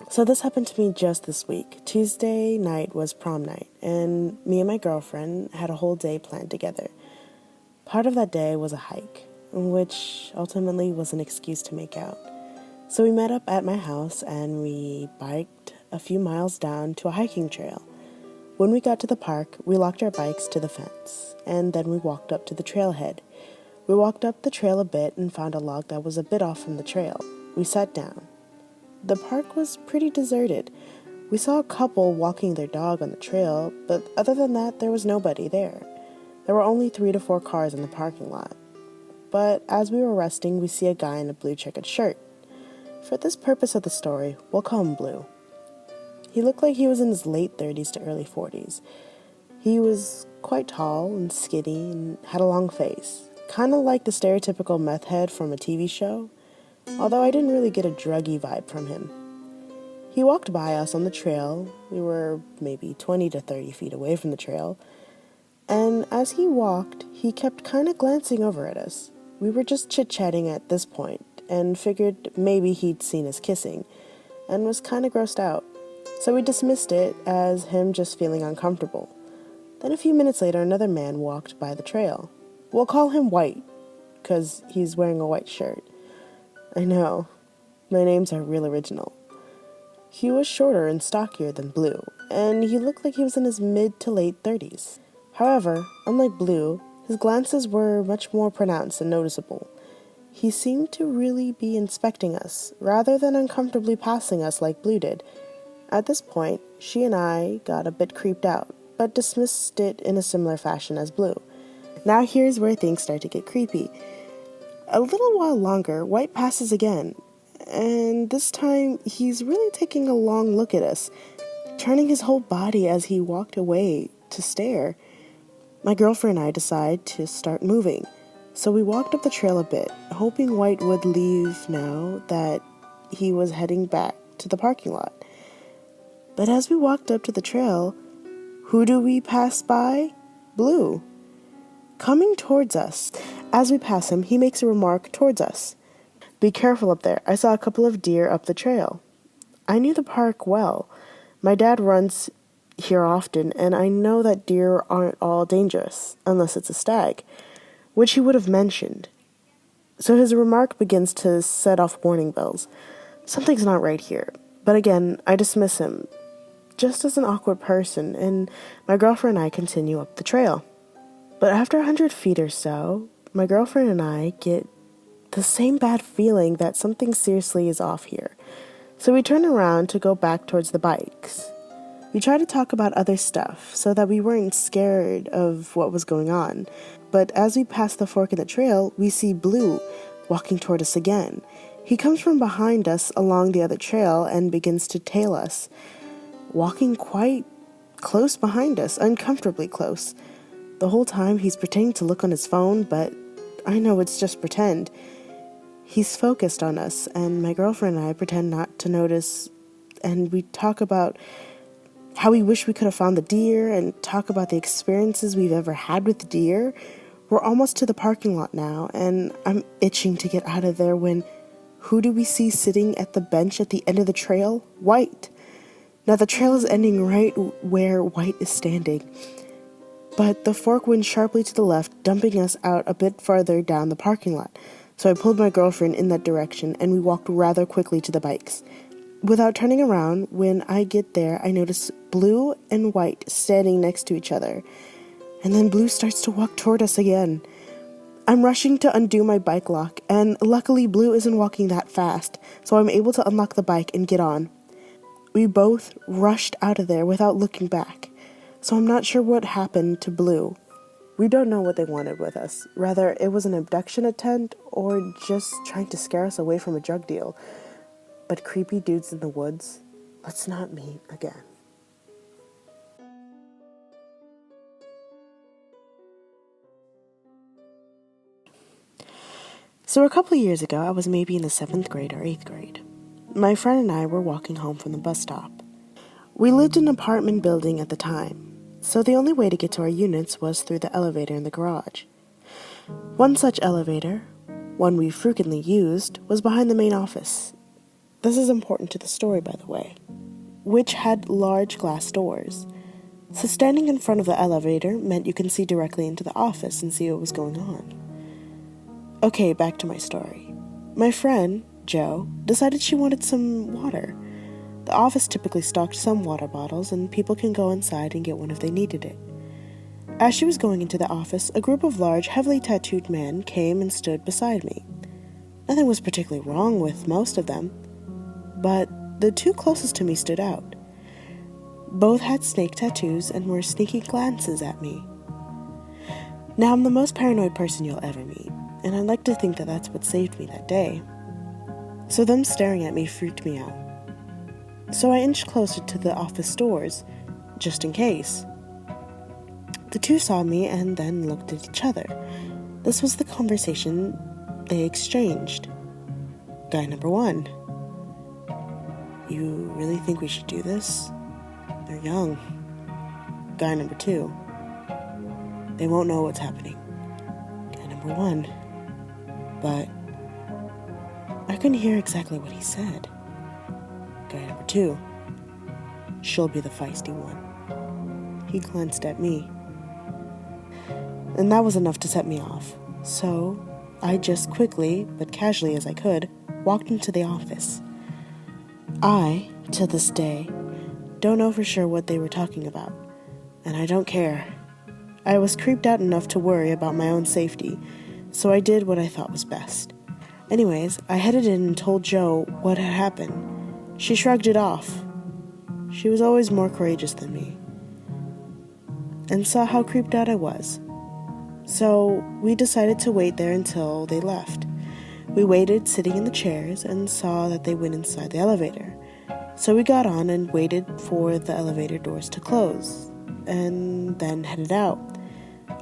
So this happened to me just this week. Tuesday night was prom night, and me and my girlfriend had a whole day planned together. Part of that day was a hike, which ultimately was an excuse to make out. So we met up at my house and we biked a few miles down to a hiking trail. When we got to the park, we locked our bikes to the fence, and then we walked up to the trailhead. We walked up the trail a bit and found a log that was a bit off from the trail. We sat down. The park was pretty deserted. We saw a couple walking their dog on the trail, but other than that, there was nobody there. There were only 3 to 4 cars in the parking lot. But as we were resting, we see a guy in a blue checkered shirt. For this purpose of the story, we'll call him Blue. He looked like he was in his late 30s to early 40s. He was quite tall and skinny and had a long face, kind of like the stereotypical meth head from a TV show, although I didn't really get a druggy vibe from him. He walked by us on the trail. We were maybe 20 to 30 feet away from the trail, and as he walked, he kept kind of glancing over at us. We were just chit-chatting at this point and figured maybe he'd seen us kissing and was kind of grossed out. So we dismissed it as him just feeling uncomfortable. Then a few minutes later, another man walked by the trail. We'll call him White, because he's wearing a white shirt. I know, my names are real original. He was shorter and stockier than Blue, and he looked like he was in his mid to late 30s. However, unlike Blue, his glances were much more pronounced and noticeable. He seemed to really be inspecting us, rather than uncomfortably passing us like Blue did. At this point, she and I got a bit creeped out, but dismissed it in a similar fashion as Blue. Now here's where things start to get creepy. A little while longer, White passes again, and this time he's really taking a long look at us, turning his whole body as he walked away to stare. My girlfriend and I decide to start moving, so we walked up the trail a bit, hoping White would leave now that he was heading back to the parking lot. But as we walked up to the trail, who do we pass by? Blue. Coming towards us. As we pass him, he makes a remark towards us. Be careful up there. I saw a couple of deer up the trail. I knew the park well. My dad runs here often, and I know that deer aren't all dangerous, unless it's a stag, which he would have mentioned. So his remark begins to set off warning bells. Something's not right here. But again, I dismiss him, just as an awkward person, and my girlfriend and I continue up the trail. But after 100 feet or so, my girlfriend and I get the same bad feeling that something seriously is off here. So we turn around to go back towards the bikes. We try to talk about other stuff so that we weren't scared of what was going on. But as we pass the fork in the trail, we see Blue walking toward us again. He comes from behind us along the other trail and begins to tail us, walking quite close behind us, uncomfortably close. The whole time he's pretending to look on his phone, but I know it's just pretend. He's focused on us, and my girlfriend and I pretend not to notice, and we talk about how we wish we could have found the deer and talk about the experiences we've ever had with deer. We're almost to the parking lot now, and I'm itching to get out of there when who do we see sitting at the bench at the end of the trail? White. Now the trail is ending right where White is standing, but the fork went sharply to the left, dumping us out a bit farther down the parking lot. So I pulled my girlfriend in that direction, and we walked rather quickly to the bikes. Without turning around, when I get there, I notice Blue and White standing next to each other. And then Blue starts to walk toward us again. I'm rushing to undo my bike lock, and luckily Blue isn't walking that fast, so I'm able to unlock the bike and get on. We both rushed out of there without looking back, so I'm not sure what happened to Blue. We don't know what they wanted with us. Rather, it was an abduction attempt or just trying to scare us away from a drug deal. But creepy dudes in the woods, let's not meet again. So a couple of years ago, I was maybe in the 7th grade or 8th grade. My friend and I were walking home from the bus stop. We lived in an apartment building at the time, so the only way to get to our units was through the elevator in the garage. One such elevator, one we frequently used, was behind the main office. This is important to the story, by the way, which had large glass doors. So standing in front of the elevator meant you can see directly into the office and see what was going on. Okay, back to my story. My friend, Jo, decided she wanted some water. The office typically stocked some water bottles, and people can go inside and get one if they needed it. As she was going into the office, a group of large, heavily tattooed men came and stood beside me. Nothing was particularly wrong with most of them, but the two closest to me stood out. Both had snake tattoos and were sneaking glances at me. Now, I'm the most paranoid person you'll ever meet, and I'd like to think that that's what saved me that day. So them staring at me freaked me out. So I inched closer to the office doors, just in case. The two saw me and then looked at each other. This was the conversation they exchanged. Guy number 1. You really think we should do this? They're young. Guy number 2. They won't know what's happening. Guy number 1. But I couldn't hear exactly what he said. Guy number 2. She'll be the feisty one. He glanced at me. And that was enough to set me off. So I just quickly, but casually as I could, walked into the office. I, to this day, don't know for sure what they were talking about, and I don't care. I was creeped out enough to worry about my own safety, so I did what I thought was best. Anyways, I headed in and told Jo what had happened. She shrugged it off. She was always more courageous than me, and saw how creeped out I was. So we decided to wait there until they left. We waited sitting in the chairs and saw that they went inside the elevator. So we got on and waited for the elevator doors to close, and then headed out.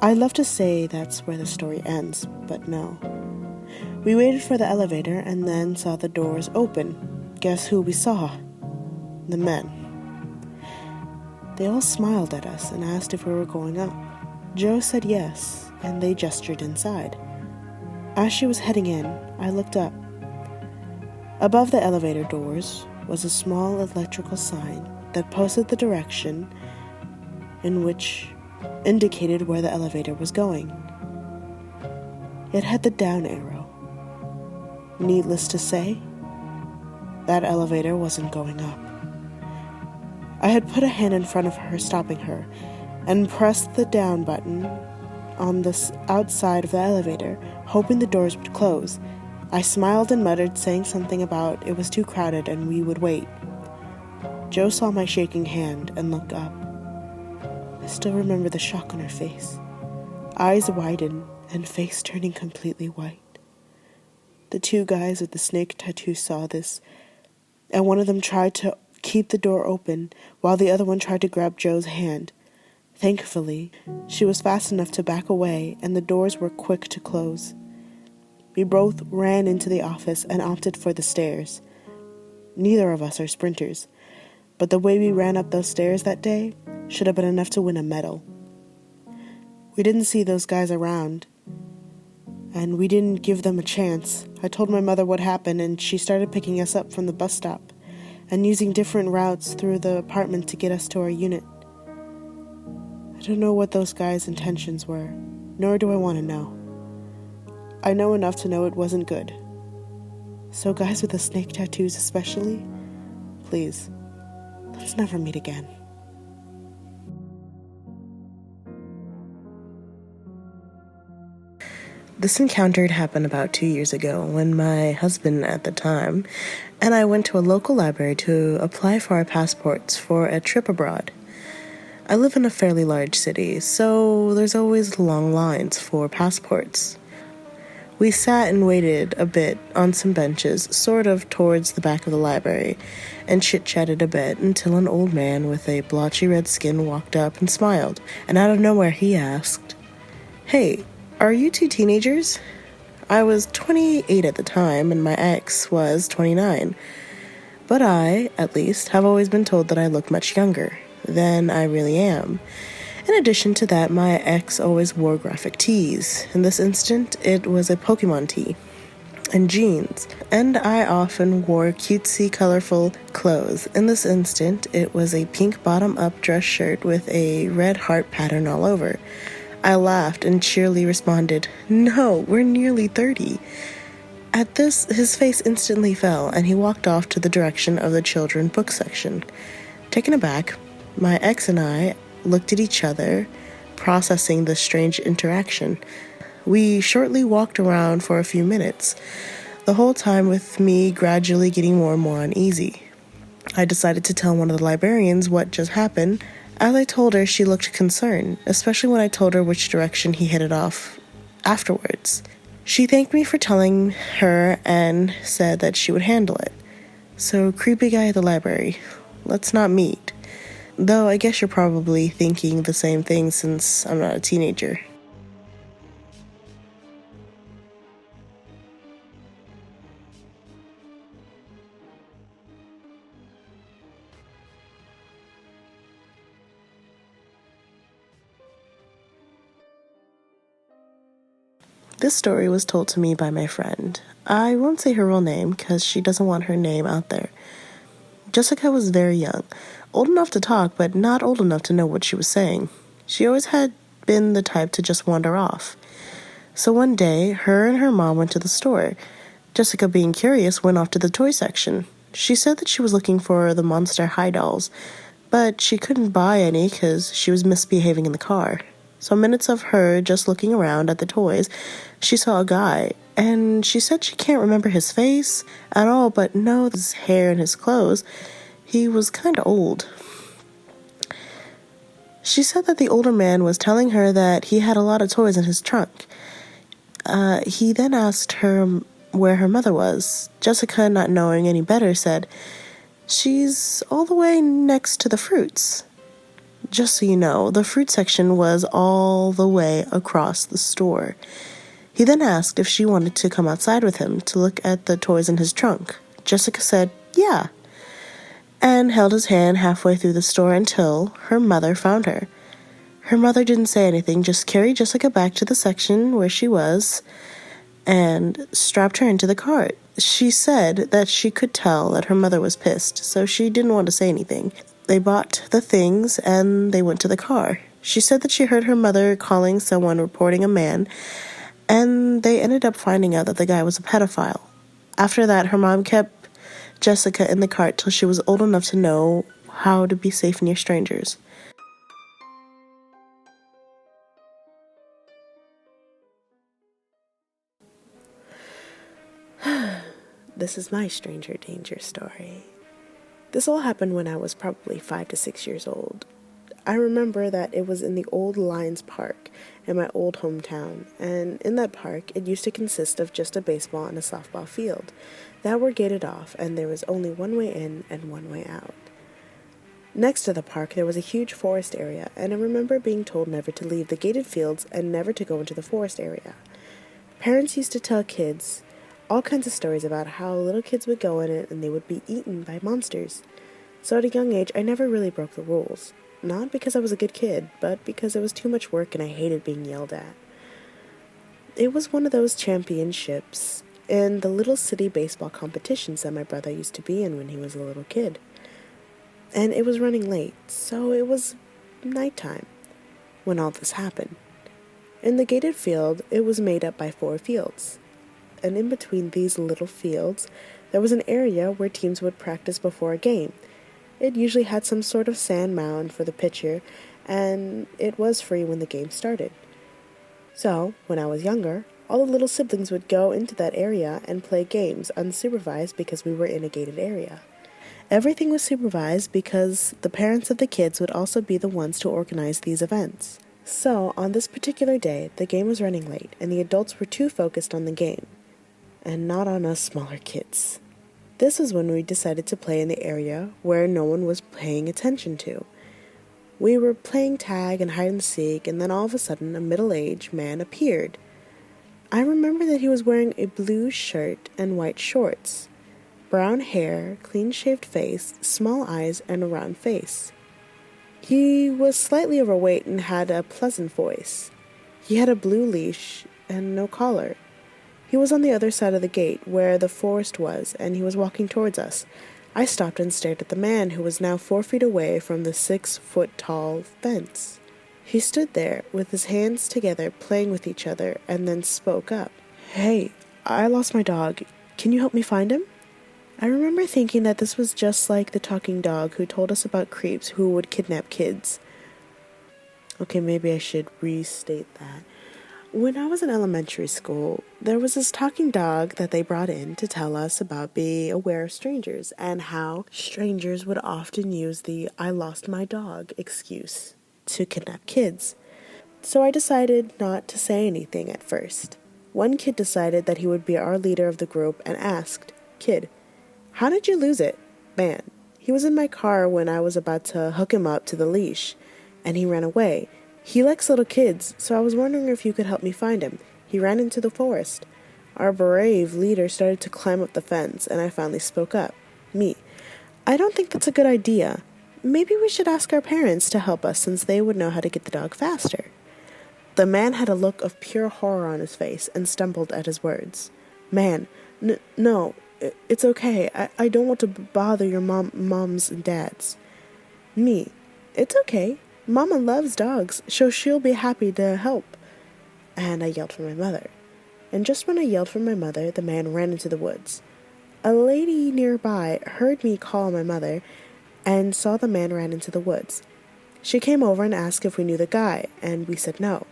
I'd love to say that's where the story ends, but no. We waited for the elevator and then saw the doors open. Guess who we saw? The men. They all smiled at us and asked if we were going up. Jo said yes, and they gestured inside. As she was heading in, I looked up. Above the elevator doors was a small electrical sign that posted the direction in which indicated where the elevator was going. It had the down arrow. Needless to say, that elevator wasn't going up. I had put a hand in front of her, stopping her, and pressed the down button on the outside of the elevator, hoping the doors would close. I smiled and muttered, saying something about it was too crowded and we would wait. Jo saw my shaking hand and looked up. I still remember the shock on her face. Eyes widened and face turning completely white. The two guys with the snake tattoo saw this, and one of them tried to keep the door open while the other one tried to grab Jo's hand. Thankfully, she was fast enough to back away, and the doors were quick to close. We both ran into the office and opted for the stairs. Neither of us are sprinters, but the way we ran up those stairs that day should have been enough to win a medal. We didn't see those guys around, and we didn't give them a chance. I told my mother what happened, and she started picking us up from the bus stop and using different routes through the apartment to get us to our unit. I don't know what those guys' intentions were, nor do I want to know. I know enough to know it wasn't good. So guys with the snake tattoos especially, please, let's never meet again. This encounter had happened about 2 years ago when my husband at the time and I went to a local library to apply for our passports for a trip abroad. I live in a fairly large city, so there's always long lines for passports. We sat and waited a bit on some benches, sort of towards the back of the library, and chit-chatted a bit until an old man with a blotchy red skin walked up and smiled, and out of nowhere he asked, "Hey, are you two teenagers?" I was 28 at the time, and my ex was 29. But I, at least, have always been told that I look much younger than I really am. In addition to that, my ex always wore graphic tees. In this instant, it was a Pokemon tee. and jeans, and I often wore cutesy, colorful clothes. In this instant, it was a pink bottom-up dress shirt with a red heart pattern all over. I laughed and cheerily responded, "No, we're nearly 30. At this, his face instantly fell, and he walked off to the direction of the children's book section. Taken aback, my ex and I looked at each other, processing this strange interaction. We shortly walked around for a few minutes, the whole time with me gradually getting more and more uneasy. I decided to tell one of the librarians what just happened. As I told her, she looked concerned, especially when I told her which direction he headed off afterwards. She thanked me for telling her and said that she would handle it. So, creepy guy at the library, let's not meet. Though I guess you're probably thinking the same thing since I'm not a teenager. This story was told to me by my friend. I won't say her real name because she doesn't want her name out there. Jessica was very young, old enough to talk, but not old enough to know what she was saying. She always had been the type to just wander off. So one day, her and her mom went to the store. Jessica, being curious, went off to the toy section. She said that she was looking for the Monster High dolls, but she couldn't buy any because she was misbehaving in the car. So minutes of her just looking around at the toys, she saw a guy, and she said she can't remember his face at all, but no, his hair and his clothes. He was kind of old. She said that the older man was telling her that he had a lot of toys in his trunk. He then asked her where her mother was. Jessica, not knowing any better, said, "She's all the way next to the fruits." Just so you know, the fruit section was all the way across the store. He then asked if she wanted to come outside with him to look at the toys in his trunk. Jessica said, "Yeah," and held his hand halfway through the store until her mother found her. Her mother didn't say anything, just carried Jessica back to the section where she was and strapped her into the cart. She said that she could tell that her mother was pissed, so she didn't want to say anything. They bought the things and they went to the car. She said that she heard her mother calling someone reporting a man, and they ended up finding out that the guy was a pedophile. After that, her mom kept Jessica in the cart till she was old enough to know how to be safe near strangers. This is my stranger danger story. This all happened when I was probably 5 to 6 years old. I remember that it was in the old Lions Park in my old hometown, and in that park it used to consist of just a baseball and a softball field that were gated off, and there was only one way in and one way out. Next to the park there was a huge forest area, and I remember being told never to leave the gated fields and never to go into the forest area. Parents used to tell kids all kinds of stories about how little kids would go in it and they would be eaten by monsters. So at a young age, I never really broke the rules. Not because I was a good kid, but because it was too much work and I hated being yelled at. It was one of those championships in the little city baseball competitions that my brother used to be in when he was a little kid. And it was running late, so it was nighttime when all this happened. In the gated field, it was made up by 4 fields. And in between these little fields, there was an area where teams would practice before a game. It usually had some sort of sand mound for the pitcher, and it was free when the game started. So, when I was younger, all the little siblings would go into that area and play games unsupervised because we were in a gated area. Everything was supervised because the parents of the kids would also be the ones to organize these events. So, on this particular day, the game was running late, and the adults were too focused on the game, and not on us smaller kids. This was when we decided to play in the area where no one was paying attention to. We were playing tag and hide and seek, and then all of a sudden a middle-aged man appeared. I remember that he was wearing a blue shirt and white shorts, brown hair, clean-shaved face, small eyes, and a round face. He was slightly overweight and had a pleasant voice. He had a blue leash and no collar. He was on the other side of the gate, where the forest was, and he was walking towards us. I stopped and stared at the man, who was now 4 feet away from the 6-foot-tall fence. He stood there, with his hands together, playing with each other, and then spoke up. "Hey, I lost my dog. Can you help me find him?" I remember thinking that this was just like the talking dog who told us about creeps who would kidnap kids. Okay, maybe I should restate that. When I was in elementary school, there was this talking dog that they brought in to tell us about being aware of strangers and how strangers would often use the "I lost my dog" excuse to kidnap kids. So I decided not to say anything at first. One kid decided that he would be our leader of the group and asked, "Kid, how did you lose it?" "Man, he was in my car when I was about to hook him up to the leash, and he ran away. He likes little kids, so I was wondering if you could help me find him. He ran into the forest." Our brave leader started to climb up the fence, and I finally spoke up. Me: "I don't think that's a good idea. Maybe we should ask our parents to help us, since they would know how to get the dog faster." The man had a look of pure horror on his face and stumbled at his words. "Man, no, it's okay. I don't want to bother your moms and dads." Me: "It's okay. Mama loves dogs, so she'll be happy to help." And I yelled for my mother. And just when I yelled for my mother, the man ran into the woods. A lady nearby heard me call my mother and saw the man ran into the woods. She came over and asked if we knew the guy, and we said no.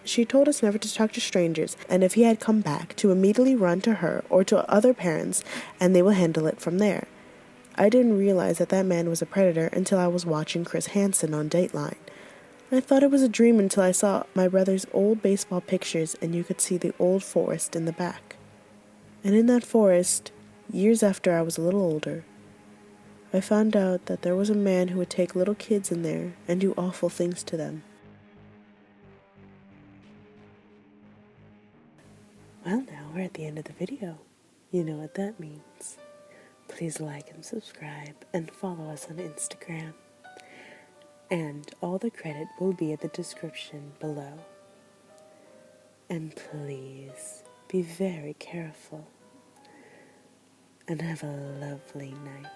She told us never to talk to strangers, and if he had come back, to immediately run to her or to other parents, and they will handle it from there. I didn't realize that that man was a predator until I was watching Chris Hansen on Dateline. I thought it was a dream until I saw my brother's old baseball pictures, and you could see the old forest in the back. And in that forest, years after I was a little older, I found out that there was a man who would take little kids in there and do awful things to them. Well, now we're at the end of the video. You know what that means. Please like and subscribe and follow us on Instagram. And all the credit will be in the description below. And please be very careful and have a lovely night.